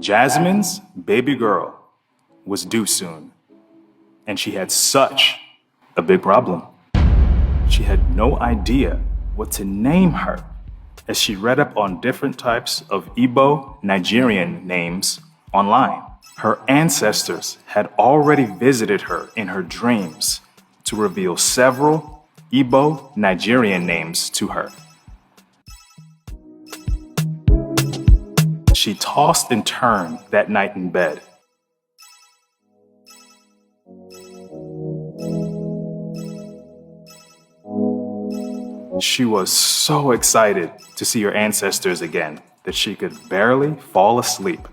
Jasmine's baby girl was due soon, and she had such a big problem. She had no idea what to name her as she read up on different types of Igbo Nigerian names online. Her ancestors had already visited her in her dreams to reveal several Igbo Nigerian names to her. She tossed and turned that night in bed. She was so excited to see her ancestors again that she could barely fall asleep.